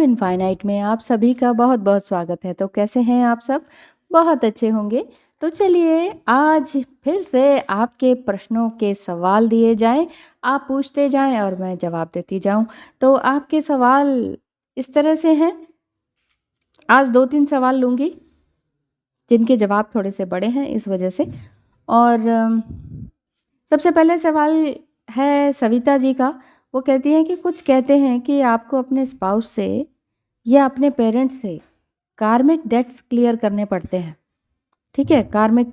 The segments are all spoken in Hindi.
इनफाइनाइट में आप सभी का बहुत-बहुत स्वागत है। तो कैसे हैं आप सब? बहुत अच्छे होंगे। तो चलिए आज फिर से आपके प्रश्नों के सवाल दिए जाएँ, आप पूछते जाएँ और मैं जवाब देती जाऊँ। तो आपके सवाल इस तरह से हैं, आज 2-3 सवाल लूँगी, जिनके जवाब थोड़े से बड़े हैं इस वजह से। और सबसे पहले सवाल है सविता जी का। वो कहती हैं कि कुछ कहते हैं कि आपको अपने स्पाउस से या अपने पेरेंट्स से कार्मिक डेट्स क्लियर करने पड़ते हैं, ठीक है? कार्मिक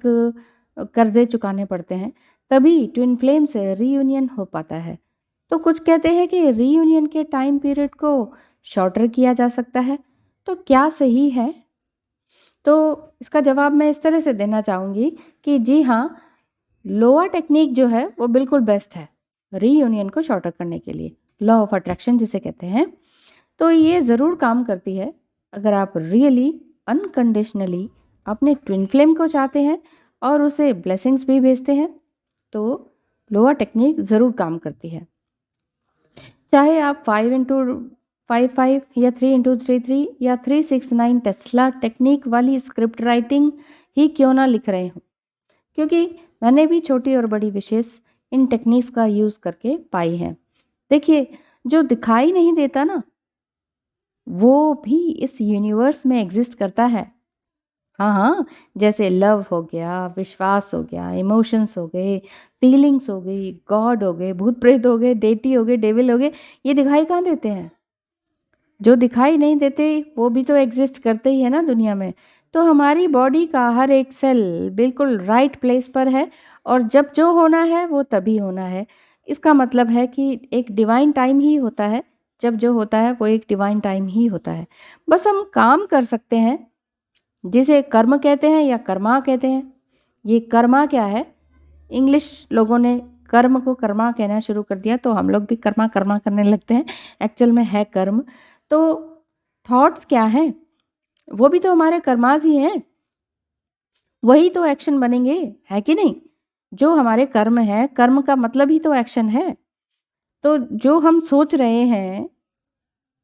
कर्ज़े चुकाने पड़ते हैं, तभी ट्विन फ्लेम से रीयूनियन हो पाता है। तो कुछ कहते हैं कि रीयूनियन के टाइम पीरियड को शॉर्टर किया जा सकता है, तो क्या सही है? तो इसका जवाब मैं इस तरह से देना चाहूँगी कि जी हाँ, लोअर टेक्नीक जो है वो बिल्कुल बेस्ट है, रीयूनियन को शॉर्टर करने के लिए। लॉ ऑफ अट्रैक्शन जिसे कहते हैं, तो ये ज़रूर काम करती है। अगर आप रियली अनकंडीशनली अपने ट्विन फ्लेम को चाहते हैं और उसे ब्लेसिंग्स भी भेजते हैं, तो लोअर टेक्निक ज़रूर काम करती है। चाहे आप 5x55 या 3x33 या 369 टेस्ला टेक्निक वाली स्क्रिप्ट राइटिंग ही क्यों ना लिख रहे हों, क्योंकि मैंने भी छोटी और बड़ी विशेष इन टेक्निक्स का यूज़ करके पाई हैं। देखिए, जो दिखाई नहीं देता ना, वो भी इस यूनिवर्स में एग्जिस्ट करता है। हाँ, हाँ, जैसे लव हो गया, विश्वास हो गया, इमोशंस हो गए, फीलिंग्स हो गई, गॉड हो गए, भूत-प्रेत हो गए, डेटी हो गए, डेविल हो गए, ये दिखाई कहाँ देते हैं? जो दिखाई नहीं देते वो भी तो एग्जिस्ट करते ही है ना दुनिया में। तो हमारी बॉडी का हर एक सेल बिल्कुल राइट प्लेस पर है और जब जो होना है वो तभी होना है। इसका मतलब है कि एक डिवाइन टाइम ही होता है, जब जो होता है वो एक डिवाइन टाइम ही होता है। बस हम काम कर सकते हैं, जिसे कर्म कहते हैं या कर्मा कहते हैं। ये कर्मा क्या है? इंग्लिश लोगों ने कर्म को कर्मा कहना शुरू कर दिया, तो हम लोग भी कर्मा कर्मा करने लगते हैं। एक्चुअल में है कर्म। तो थॉट्स क्या हैं? वो भी तो हमारे कर्मास ही हैं। वही तो एक्शन बनेंगे, है कि नहीं? जो हमारे कर्म है, कर्म का मतलब ही तो एक्शन है। तो जो हम सोच रहे हैं,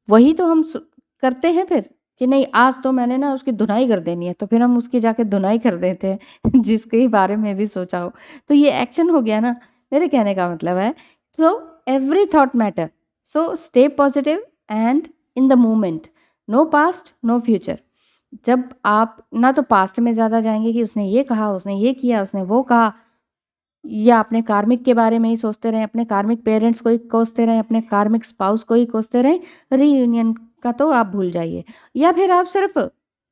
वही तो हम करते हैं फिर कि नहीं आज तो मैंने ना उसकी धुनाई कर देनी है, तो फिर हम उसकी जाके धुनाई कर देते हैं जिसके बारे में भी सोचा हो। तो ये एक्शन हो गया ना, मेरे कहने का मतलब है। So every thought matter, so stay positive and in the moment, no past no future. जब आप ना तो पास्ट में ज़्यादा जाएंगे कि उसने ये कहा, उसने ये किया, उसने वो कहा, या अपने कार्मिक के बारे में ही सोचते रहें, अपने कार्मिक पेरेंट्स को ही कोसते रहें, अपने कार्मिक स्पाउस को ही कोसते रहें, रीयूनियन का तो आप भूल जाइए। या फिर आप सिर्फ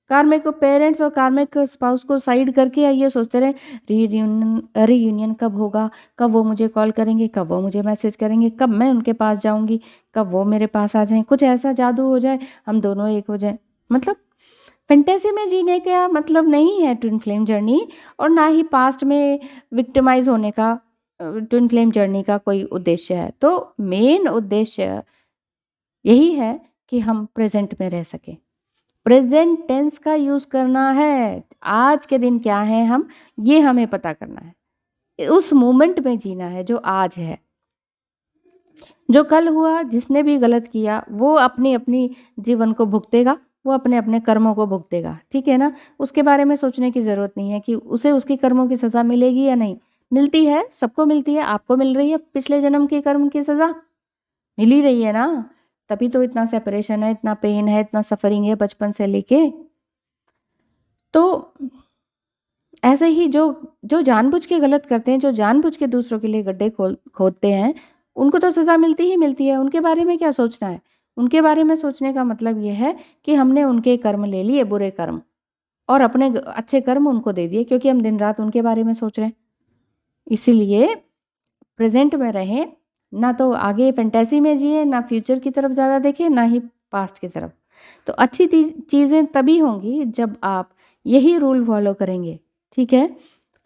कार्मिक पेरेंट्स और कार्मिक स्पाउस को साइड करके ये सोचते रहें रीयूनियन रीयूनियन कब होगा, कब वो मुझे कॉल करेंगे, कब वो मुझे मैसेज करेंगे, कब मैं उनके पास जाऊंगी, कब वो मेरे पास आ जाएं, कुछ ऐसा जादू हो जाए, हम दोनों एक हो जाएं। मतलब फैंटेसी में जीने का मतलब नहीं है ट्विन फ्लेम जर्नी, और ना ही पास्ट में विक्टिमाइज होने का ट्विन फ्लेम जर्नी का कोई उद्देश्य है। तो मेन उद्देश्य यही है कि हम प्रेजेंट में रह सकें, प्रेजेंट टेंस का यूज़ करना है। आज के दिन क्या है, हम ये हमें पता करना है, उस मोमेंट में जीना है जो आज है। जो कल हुआ, जिसने भी गलत किया वो अपनी अपनी जीवन को भुगतेगा, वो अपने अपने कर्मों को भुगतेगा, ठीक है ना? उसके बारे में सोचने की ज़रूरत नहीं है कि उसे उसके कर्मों की सज़ा मिलेगी या नहीं। मिलती है, सबको मिलती है, आपको मिल रही है पिछले जन्म के कर्म की सज़ा, मिल ही रही है ना। तभी तो इतना सेपरेशन है, इतना पेन है, इतना सफरिंग है बचपन से लेके। तो ऐसे ही जो जो जानबूझ के गलत करते हैं, जो जानबूझ के दूसरों के लिए गड्ढे खोदते हैं, उनको तो सज़ा मिलती ही मिलती है। उनके बारे में क्या सोचना है? उनके बारे में सोचने का मतलब ये है कि हमने उनके कर्म ले लिए, बुरे कर्म, और अपने अच्छे कर्म उनको दे दिए, क्योंकि हम दिन रात उनके बारे में सोच रहे हैं। इसीलिए प्रेजेंट में रहें, ना तो आगे फैंटेसी में जिए, ना फ्यूचर की तरफ ज़्यादा देखें, ना ही पास्ट की तरफ। तो अच्छी चीज़ें तभी होंगी जब आप यही रूल फॉलो करेंगे, ठीक है?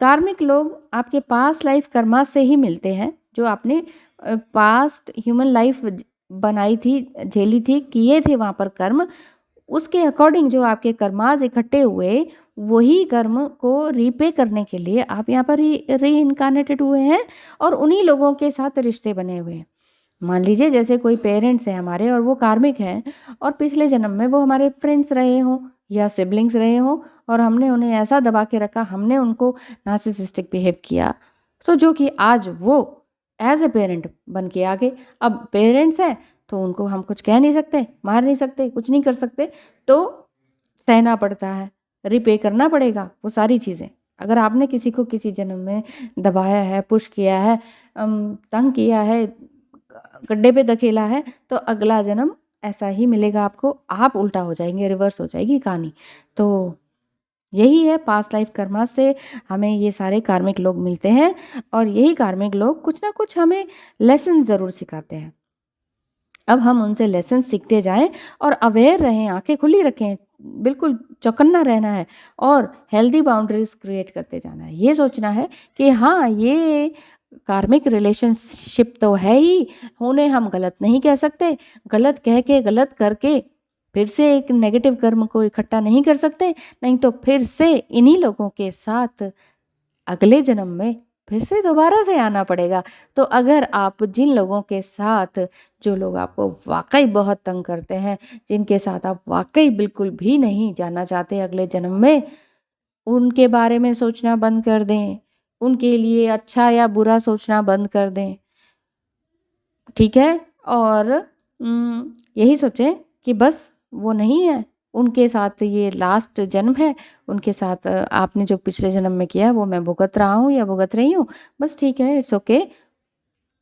कार्मिक लोग आपके पास्ट लाइफ कर्मा से ही मिलते हैं, जो आपने पास्ट ह्यूमन लाइफ बनाई थी, झेली थी, किए थे वहाँ पर कर्म, उसके अकॉर्डिंग जो आपके कर्मास इकट्ठे हुए, वही कर्म को रीपे करने के लिए आप यहाँ पर री इनकारनेटेड हुए हैं और उन्हीं लोगों के साथ रिश्ते बने हुए हैं। मान लीजिए जैसे कोई पेरेंट्स हैं हमारे और वो कार्मिक हैं और पिछले जन्म में वो हमारे फ्रेंड्स रहे हों या सिबलिंग्स रहे हों और हमने उन्हें ऐसा दबा के रखा, हमने उनको नार्सिसिस्टिक बिहेव किया, तो जो कि आज वो एज ए पेरेंट बन के आ गए। अब पेरेंट्स हैं तो उनको हम कुछ कह नहीं सकते, मार नहीं सकते, कुछ नहीं कर सकते, तो सहना पड़ता है, रिपे करना पड़ेगा वो सारी चीज़ें। अगर आपने किसी को किसी जन्म में दबाया है, पुश किया है, तंग किया है, गड्ढे पे धकेला है, तो अगला जन्म ऐसा ही मिलेगा आपको, आप उल्टा हो जाएंगे, रिवर्स हो जाएगी कहानी। तो यही है पास्ट लाइफ कर्मा से हमें ये सारे कार्मिक लोग मिलते हैं और यही कार्मिक लोग कुछ ना कुछ हमें लेसन ज़रूर सिखाते हैं। अब हम उनसे लेसन सीखते जाएं और अवेयर रहें, आंखें खुली रखें, बिल्कुल चौकन्ना रहना है और हेल्दी बाउंड्रीज क्रिएट करते जाना है। ये सोचना है कि हाँ, ये कार्मिक रिलेशनशिप तो है ही, उन्हें हम गलत नहीं कह सकते, गलत कह के गलत करके फिर से एक नेगेटिव कर्म को इकट्ठा नहीं कर सकते, नहीं तो फिर से इन्हीं लोगों के साथ अगले जन्म में फिर से दोबारा से आना पड़ेगा। तो अगर आप जिन लोगों के साथ, जो लोग आपको वाकई बहुत तंग करते हैं, जिनके साथ आप वाकई बिल्कुल भी नहीं जाना चाहते अगले जन्म में, उनके बारे में सोचना बंद कर दें, उनके लिए अच्छा या बुरा सोचना बंद कर दें, ठीक है? और यही सोचें कि बस वो नहीं है, उनके साथ ये लास्ट जन्म है, उनके साथ आपने जो पिछले जन्म में किया वो मैं भुगत रहा हूँ या भुगत रही हूँ, बस ठीक है, इट्स ओके।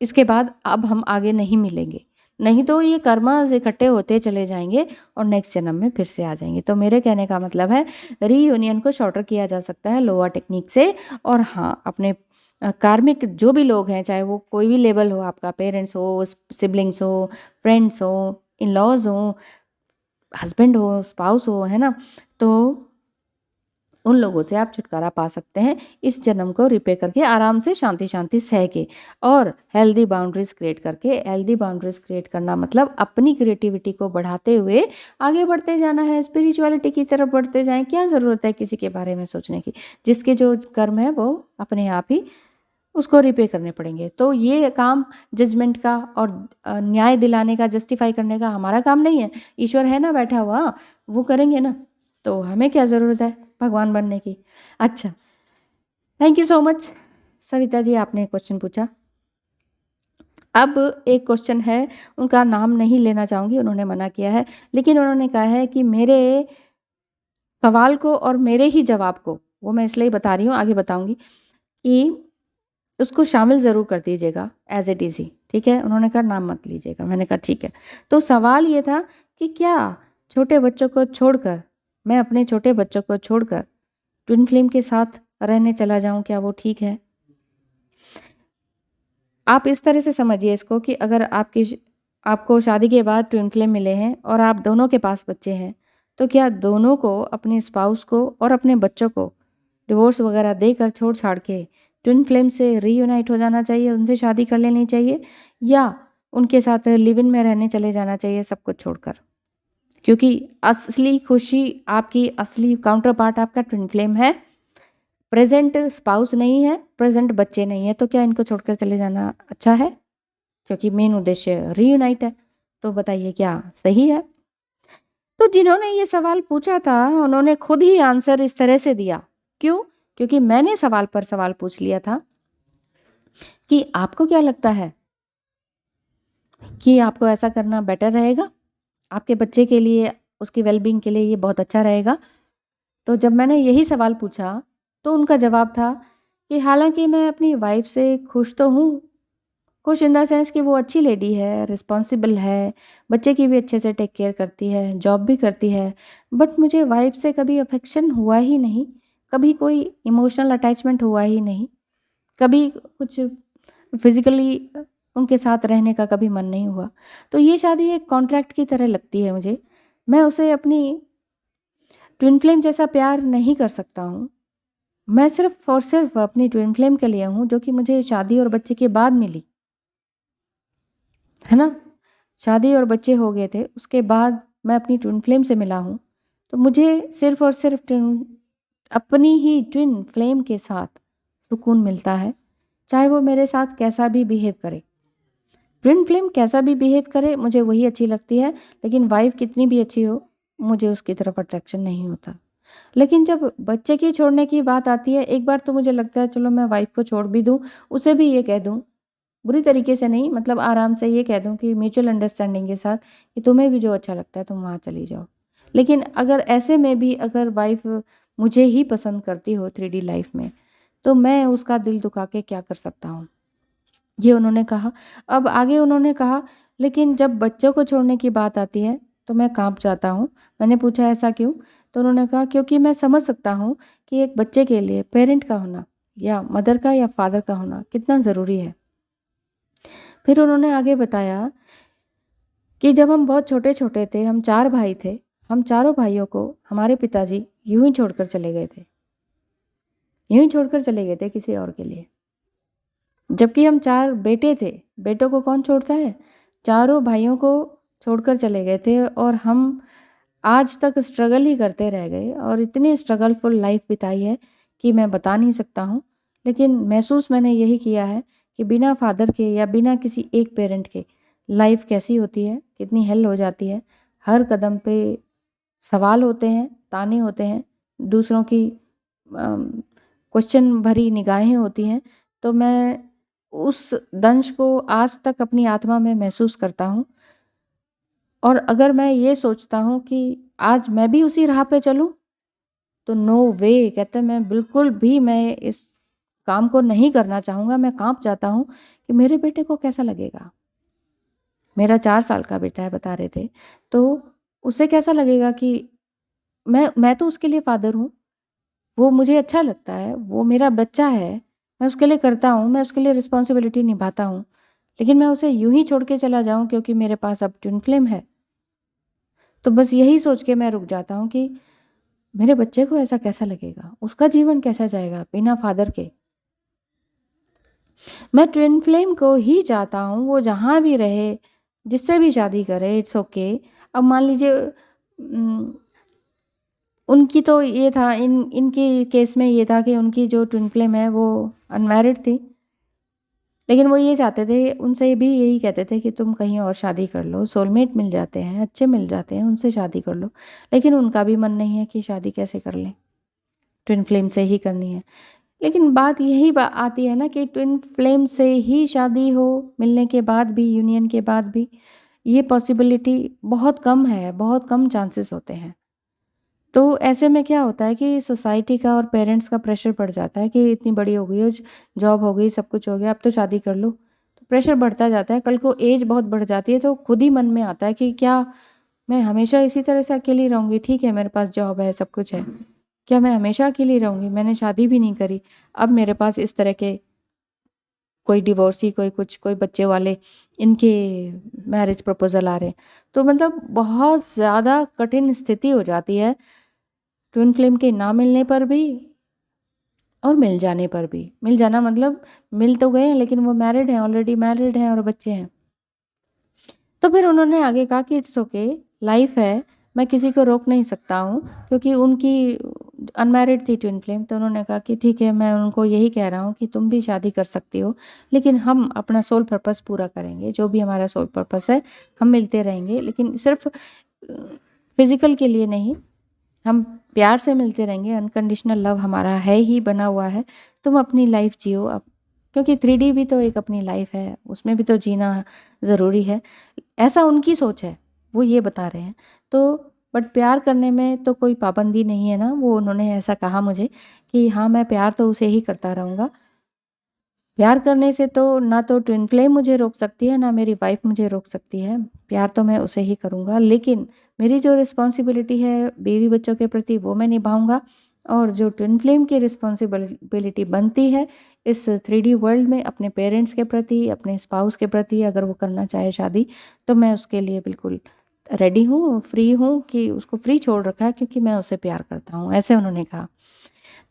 इसके बाद अब हम आगे नहीं मिलेंगे, नहीं तो ये कर्मास इकट्ठे होते चले जाएंगे और नेक्स्ट जन्म में फिर से आ जाएंगे। तो मेरे कहने का मतलब है रीयूनियन को शॉर्टर किया जा सकता है लोअर टेक्निक से। और हाँ, अपने कार्मिक जो भी लोग हैं, चाहे वो कोई भी लेवल हो, आपका पेरेंट्स हो, सिबलिंग्स हो, फ्रेंड्स हो, इन लॉज हो, हस्बैंड हो, स्पाउस हो, है ना, तो उन लोगों से आप छुटकारा पा सकते हैं इस जन्म को रिपे करके, आराम से शांति शांति सह के, और हेल्दी बाउंड्रीज क्रिएट करके। हेल्दी बाउंड्रीज क्रिएट करना मतलब अपनी क्रिएटिविटी को बढ़ाते हुए आगे बढ़ते जाना है, स्पिरिचुअलिटी की तरफ बढ़ते जाएं। क्या ज़रूरत है किसी के बारे में सोचने की, जिसके जो कर्म है वो अपने आप ही उसको रिपे करने पड़ेंगे। तो ये काम जजमेंट का और न्याय दिलाने का, जस्टिफाई करने का हमारा काम नहीं है। ईश्वर है ना बैठा हुआ, वो करेंगे ना, तो हमें क्या ज़रूरत है भगवान बनने की। अच्छा, thank you so much Savita ji, आपने क्वेश्चन पूछा। अब एक क्वेश्चन है, उनका नाम नहीं लेना चाहूँगी, उन्होंने मना किया है, लेकिन उन्होंने कहा है कि मेरे सवाल को और मेरे ही जवाब को, वो मैं इसलिए बता रही हूँ, आगे बताऊँगी, कि उसको शामिल ज़रूर कर दीजिएगा एज इट इज़ ही, ठीक है? उन्होंने कहा नाम मत लीजिएगा, मैंने कहा ठीक है। तो सवाल ये था कि क्या छोटे बच्चों को छोड़कर, मैं अपने छोटे बच्चों को छोड़कर ट्विन फ्लेम के साथ रहने चला जाऊं, क्या वो ठीक है? आप इस तरह से समझिए इसको कि अगर आपको शादी के बाद ट्विन फ्लेम मिले हैं और आप दोनों के पास बच्चे हैं, तो क्या दोनों को, अपने स्पाउस को और अपने बच्चों को डिवोर्स वगैरह देकर, छोड़ छाड़ के ट्विन फ्लेम से रीयूनाइट हो जाना चाहिए, उनसे शादी कर लेनी चाहिए, या उनके साथ लिव इन में रहने चले जाना चाहिए सब कुछ छोड़कर? क्योंकि असली खुशी, आपकी असली काउंटर पार्ट आपका ट्विन फ्लेम है, प्रेजेंट स्पाउस नहीं है, प्रेजेंट बच्चे नहीं है, तो क्या इनको छोड़कर चले जाना अच्छा है? क्योंकि मेन उद्देश्य रीयूनाइट है। तो बताइए क्या सही है? तो जिन्होंने ये सवाल पूछा था, उन्होंने खुद ही आंसर इस तरह से दिया। क्यों? क्योंकि मैंने सवाल पर सवाल पूछ लिया था कि आपको क्या लगता है कि आपको ऐसा करना बेटर रहेगा? आपके बच्चे के लिए, उसकी वेलबींग के लिए ये बहुत अच्छा रहेगा? तो जब मैंने यही सवाल पूछा, तो उनका जवाब था कि हालाँकि मैं अपनी वाइफ़ से खुश तो हूँ, खुश इन द सेंस कि वो अच्छी लेडी है, रिस्पॉन्सिबल है, बच्चे की भी अच्छे से टेक केयर करती है, जॉब भी करती है, बट मुझे वाइफ़ से कभी अफेक्शन हुआ ही नहीं, कभी कोई इमोशनल अटैचमेंट हुआ ही नहीं, कभी कुछ फिज़िकली उनके साथ रहने का कभी मन नहीं हुआ। तो ये शादी एक कॉन्ट्रैक्ट की तरह लगती है मुझे। मैं उसे अपनी ट्विन फ्लेम जैसा प्यार नहीं कर सकता हूँ। मैं सिर्फ़ और सिर्फ़ अपनी ट्विन फ्लेम के लिए हूँ, जो कि मुझे शादी और बच्चे के बाद मिली, है ना? शादी और बच्चे हो गए थे, उसके बाद मैं अपनी ट्विन फ्लेम से मिला हूँ। तो मुझे सिर्फ़ और सिर्फ़ अपनी ही ट्विन फ्लेम के साथ सुकून मिलता है, चाहे वो मेरे साथ कैसा भी बिहेव करे। ट्विन फ्लेम कैसा भी बिहेव करे मुझे वही अच्छी लगती है, लेकिन वाइफ़ कितनी भी अच्छी हो, मुझे उसकी तरफ अट्रैक्शन नहीं होता। लेकिन जब बच्चे की छोड़ने की बात आती है, एक बार तो मुझे लगता है चलो मैं वाइफ़ को छोड़ भी दूँ, उसे भी ये कह दूँ, बुरी तरीके से नहीं, मतलब आराम से ये कह दूँ कि म्यूचुअल अंडरस्टैंडिंग के साथ कि तुम्हें भी जो अच्छा लगता है तुम वहाँ चली जाओ। लेकिन अगर ऐसे में भी अगर वाइफ़ मुझे ही पसंद करती हो 3D लाइफ़ में, तो मैं उसका दिल दुखा के क्या कर सकता हूँ? ये उन्होंने कहा। अब आगे उन्होंने कहा, लेकिन जब बच्चों को छोड़ने की बात आती है, तो मैं काँप जाता हूँ। मैंने पूछा ऐसा क्यों? तो उन्होंने कहा क्योंकि मैं समझ सकता हूँ कि एक बच्चे के लिए पेरेंट का होना या मदर का या फादर का होना कितना ज़रूरी है। फिर उन्होंने आगे बताया कि जब हम बहुत छोटे-छोटे थे, हम 4 भाई थे, हम चारों भाइयों को हमारे पिताजी यूँ ही छोड़कर चले गए थे। यूँ ही छोड़कर चले गए थे किसी और के लिए। जबकि हम 4 बेटे थे, बेटों को कौन छोड़ता है? चारों भाइयों को छोड़कर चले गए थे और हम आज तक स्ट्रगल ही करते रह गए और इतनी स्ट्रगलफुल लाइफ बिताई है कि मैं बता नहीं सकता हूँ। लेकिन महसूस मैंने यही किया है कि बिना फादर के या बिना किसी एक पेरेंट के लाइफ कैसी होती है, कितनी हेल हो जाती है। हर कदम पे सवाल होते हैं, ताने होते हैं, दूसरों की क्वेश्चन भरी निगाहें होती हैं। तो मैं उस दंश को आज तक अपनी आत्मा में महसूस करता हूँ और अगर मैं ये सोचता हूँ कि आज मैं भी उसी राह पे चलूँ, तो नो वे, कहते हैं मैं बिल्कुल भी मैं इस काम को नहीं करना चाहूँगा। मैं काँप जाता हूँ कि मेरे बेटे को कैसा लगेगा? मेरा 4 साल का बेटा है बता रहे थे, तो उसे कैसा लगेगा कि मैं तो उसके लिए फ़ादर हूँ, वो मुझे अच्छा लगता है, वो मेरा बच्चा है, मैं उसके लिए करता हूँ, मैं उसके लिए रिस्पॉन्सिबिलिटी निभाता हूँ। लेकिन मैं उसे यूँ ही छोड़ के चला जाऊँ क्योंकि मेरे पास अब ट्विन फ्लेम है। तो बस यही सोच के मैं रुक जाता हूँ कि मेरे बच्चे को ऐसा कैसा लगेगा? उसका जीवन कैसा जाएगा बिना फ़ादर के? मैं ट्विन फ्लेम को ही चाहता हूँ, वो जहाँ भी रहे, जिससे भी शादी करे, इट्स ओके। अब मान लीजिए उनकी तो ये था इनके केस में ये था कि उनकी जो ट्विन फ्लेम है वो अनमैरिड थी। लेकिन वो ये चाहते थे, उनसे भी यही कहते थे कि तुम कहीं और शादी कर लो, सोलमेट मिल जाते हैं, अच्छे मिल जाते हैं, उनसे शादी कर लो। लेकिन उनका भी मन नहीं है कि शादी कैसे कर लें, ट्विन फ्लेम से ही करनी है। लेकिन बात यही आती है ना कि ट्विन फ्लेम से ही शादी हो, मिलने के बाद भी, यूनियन के बाद भी, ये पॉसिबिलिटी बहुत कम है, बहुत कम चांसेस होते हैं। तो ऐसे में क्या होता है कि सोसाइटी का और पेरेंट्स का प्रेशर बढ़ जाता है कि इतनी बड़ी हो गई हो, जॉब हो गई, सब कुछ हो गया, अब तो शादी कर लो। तो प्रेशर बढ़ता जाता है, कल को एज बहुत बढ़ जाती है तो खुद ही मन में आता है कि क्या मैं हमेशा इसी तरह से अकेली रहूँगी? ठीक है, मेरे पास जॉब है, सब कुछ है। क्या मैं हमेशा अकेली रहूँगी? मैंने शादी भी नहीं करी। अब मेरे पास इस तरह के कोई डिवोर्सी, कोई कुछ, कोई बच्चे वाले, इनके मैरिज प्रपोज़ल आ रहे हैं। तो मतलब बहुत ज़्यादा कठिन स्थिति हो जाती है ट्विन फ्लेम के ना मिलने पर भी और मिल जाने पर भी। मिल जाना मतलब मिल तो गए हैं लेकिन वो मैरिड हैं, ऑलरेडी मैरिड हैं और बच्चे हैं। तो फिर उन्होंने आगे कहा कि इट्स ओके, लाइफ है, मैं किसी को रोक नहीं सकता हूँ क्योंकि उनकी अनमैरिड थी ट्विन फ्लेम। तो उन्होंने कहा कि ठीक है, मैं उनको यही कह रहा हूँ कि तुम भी शादी कर सकती हो, लेकिन हम अपना सोल पर्पस पूरा करेंगे, जो भी हमारा सोल पर्पस है, हम मिलते रहेंगे, लेकिन सिर्फ फिजिकल के लिए नहीं, हम प्यार से मिलते रहेंगे, अनकंडीशनल लव हमारा है ही बना हुआ है। तुम अपनी लाइफ जियो अब, क्योंकि 3D भी तो एक अपनी लाइफ है, उसमें भी तो जीना ज़रूरी है। ऐसा उनकी सोच है, वो ये बता रहे हैं। तो बट प्यार करने में तो कोई पाबंदी नहीं है ना, वो उन्होंने ऐसा कहा मुझे कि हाँ, मैं प्यार तो उसे ही करता रहूँगा। प्यार करने से तो ना तो ट्विन फ्लेम मुझे रोक सकती है, ना मेरी वाइफ़ मुझे रोक सकती है। प्यार तो मैं उसे ही करूँगा, लेकिन मेरी जो रिस्पॉन्सिबिलिटी है बीवी बच्चों के प्रति वो मैं निभाऊँगा और जो ट्विन फ्लेम की रिस्पॉन्सिबिलिटी बनती है इस 3D वर्ल्ड में अपने पेरेंट्स के प्रति, अपने स्पाउस के प्रति, अगर वो करना चाहे शादी, तो मैं उसके लिए बिल्कुल रेडी हूँ, फ्री हूँ कि उसको फ्री छोड़ रखा है क्योंकि मैं उससे प्यार करता हूँ, ऐसे उन्होंने कहा।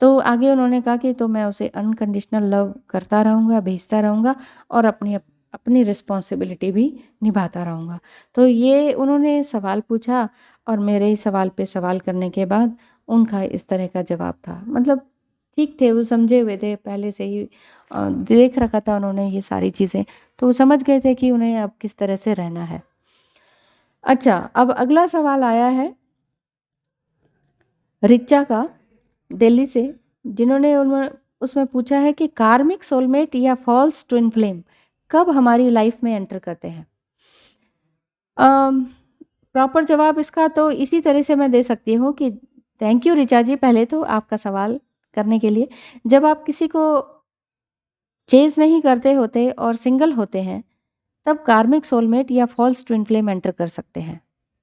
तो आगे उन्होंने कहा कि तो मैं उसे अनकंडीशनल लव करता रहूँगा, भेजता रहूँगा और अपनी रिस्पॉन्सिबिलिटी भी निभाता रहूँगा। तो ये उन्होंने सवाल पूछा और मेरे ही सवाल पे सवाल करने के बाद उनका इस तरह का जवाब था। मतलब ठीक थे, वो समझे हुए थे पहले से ही, देख रखा था उन्होंने ये सारी चीज़ें, तो वो समझ गए थे कि उन्हें अब किस तरह से रहना है। अच्छा, अब अगला सवाल आया है ऋचा का, दिल्ली से, जिन्होंने उसमें पूछा है कि कार्मिक सोलमेट या फॉल्स ट्विन फ्लेम कब हमारी लाइफ में एंटर करते हैं? प्रॉपर जवाब इसका तो इसी तरह से मैं दे सकती हूँ कि थैंक यू ऋचा जी, पहले तो आपका सवाल करने के लिए। जब आप किसी को चेज़ नहीं करते होते और सिंगल होते हैं, तब कार्मिक सोलमेट या फॉल्स ट्विन फ्लेम एंटर कर सकते हैं।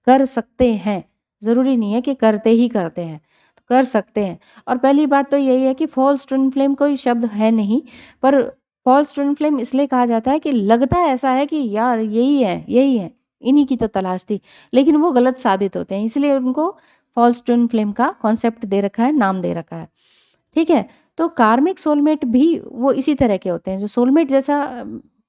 कर सकते हैं, ज़रूरी नहीं है कि करते ही करते हैं, तो कर सकते हैं। और पहली बात तो यही है कि फॉल्स ट्विन फ्लेम कोई शब्द है नहीं, पर फॉल्स ट्विन फ्लेम इसलिए कहा जाता है कि लगता ऐसा है कि यार यही है, इन्हीं की तो तलाश थी, लेकिन वो गलत साबित होते हैं, इसलिए उनको फॉल्स ट्विन फ्लेम का कॉन्सेप्ट दे रखा है, नाम दे रखा है। ठीक है? तो कार्मिक सोलमेट भी वो इसी तरह के होते हैं, जो सोलमेट जैसा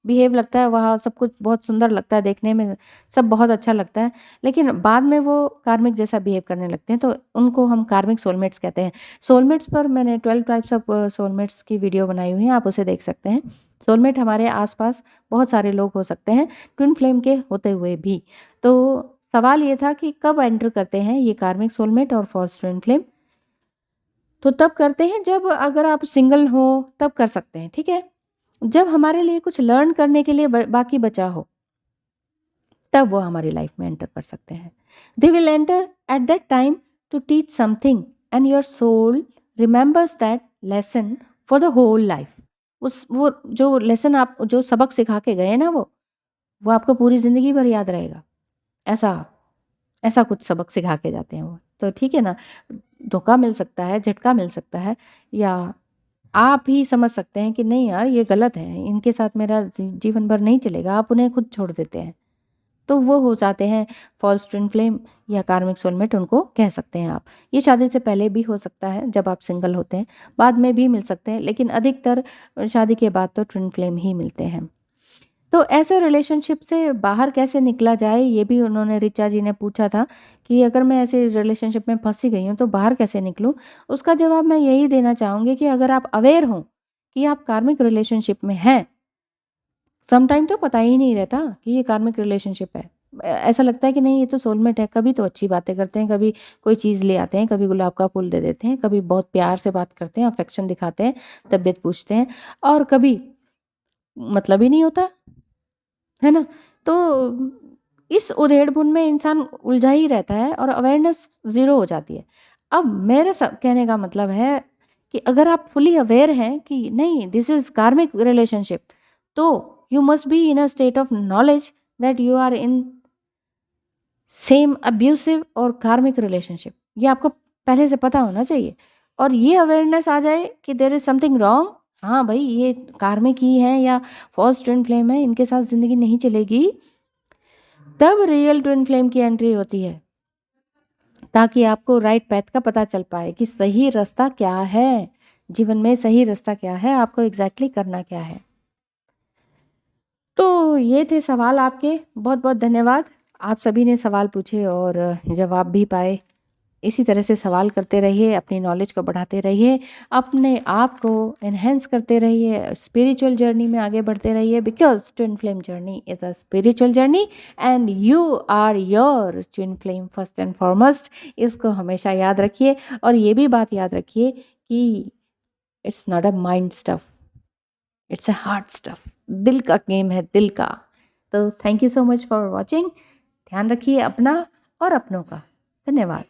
बिहेव लगता है, वह सब कुछ बहुत सुंदर लगता है देखने में, सब बहुत अच्छा लगता है, लेकिन बाद में वो कार्मिक जैसा बिहेव करने लगते हैं, तो उनको हम कार्मिक सोलमेट्स कहते हैं। सोलमेट्स पर मैंने 12 टाइप्स ऑफ सोलमेट्स की वीडियो बनाई हुई है, आप उसे देख सकते हैं। सोलमेट हमारे आस-पास बहुत सारे लोग हो सकते हैं, ट्विन फ्लेम के होते हुए भी। तो सवाल ये था कि कब एंटर करते हैं ये कार्मिक सोलमेट और फॉल्स ट्विन फ्लेम? तो तब करते हैं जब अगर आप सिंगल हो तब कर सकते हैं, ठीक है? जब हमारे लिए कुछ लर्न करने के लिए बाकी बचा हो, तब वो हमारी लाइफ में एंटर कर सकते हैं। They will enter at that time to teach something and your soul remembers that lesson for the whole life. उस वो जो लेसन आप जो सबक सिखा के गए ना, वो आपको पूरी ज़िंदगी भर याद रहेगा। ऐसा ऐसा कुछ सबक सिखा के जाते हैं वो। तो ठीक है ना? धोखा मिल सकता है, झटका मिल सकता है, या आप ही समझ सकते हैं कि नहीं यार ये गलत है, इनके साथ मेरा जीवन भर नहीं चलेगा, आप उन्हें खुद छोड़ देते हैं। तो वो हो जाते हैं फॉल्स ट्विन फ्लेम या कार्मिक सोलमेट, उनको कह सकते हैं आप। ये शादी से पहले भी हो सकता है जब आप सिंगल होते हैं, बाद में भी मिल सकते हैं, लेकिन अधिकतर शादी के बाद तो ट्विन फ्लेम ही मिलते हैं। तो ऐसे रिलेशनशिप से बाहर कैसे निकला जाए, ये भी उन्होंने, ऋचा जी ने पूछा था कि अगर मैं ऐसे रिलेशनशिप में फँसी गई हूँ तो बाहर कैसे निकलूँ? उसका जवाब मैं यही देना चाहूँगी कि अगर आप अवेयर हों कि आप कार्मिक रिलेशनशिप में हैं, सम टाइम तो पता ही नहीं रहता कि ये कार्मिक रिलेशनशिप है। ऐसा लगता है कि नहीं ये तो सोलमेट है, कभी तो अच्छी बातें करते हैं, कभी कोई चीज़ ले आते हैं, कभी गुलाब का फूल दे देते हैं, कभी बहुत प्यार से बात करते हैं, अफेक्शन दिखाते हैं, तबीयत पूछते हैं, और कभी मतलब ही नहीं होता। है ना? तो इस उधेड़-बुन में इंसान उलझा ही रहता है और अवेयरनेस ज़ीरो हो जाती है। अब मेरे कहने का मतलब है कि अगर आप फुली अवेयर हैं कि नहीं दिस इज़ कार्मिक रिलेशनशिप, तो you must be in a state of knowledge that you are in same abusive और कार्मिक रिलेशनशिप। ये आपको पहले से पता होना चाहिए, और ये अवेयरनेस आ जाए कि देयर इज़ समथिंग रॉन्ग। हाँ भाई, ये कार्मिक ही है या फॉल्स ट्विन फ्लेम है, इनके साथ ज़िंदगी नहीं चलेगी, तब रियल ट्विन फ्लेम की एंट्री होती है, ताकि आपको राइट पैथ का पता चल पाए कि सही रास्ता क्या है, जीवन में सही रास्ता क्या है, आपको एग्जैक्टली करना क्या है। तो ये थे सवाल आपके, बहुत बहुत धन्यवाद। आप सभी ने सवाल पूछे और जवाब भी पाए। इसी तरह से सवाल करते रहिए, अपनी नॉलेज को बढ़ाते रहिए, अपने आप को एनहेंस करते रहिए, स्पिरिचुअल जर्नी में आगे बढ़ते रहिए, because twin flame journey is a spiritual journey and you are your twin flame first and foremost. इसको हमेशा याद रखिए, और ये भी बात याद रखिए कि it's not a mind stuff, it's a heart stuff. दिल का गेम है, दिल का। तो thank you so much for watching. ध्यान रखिए अपना और अपनों का। धन्यवाद।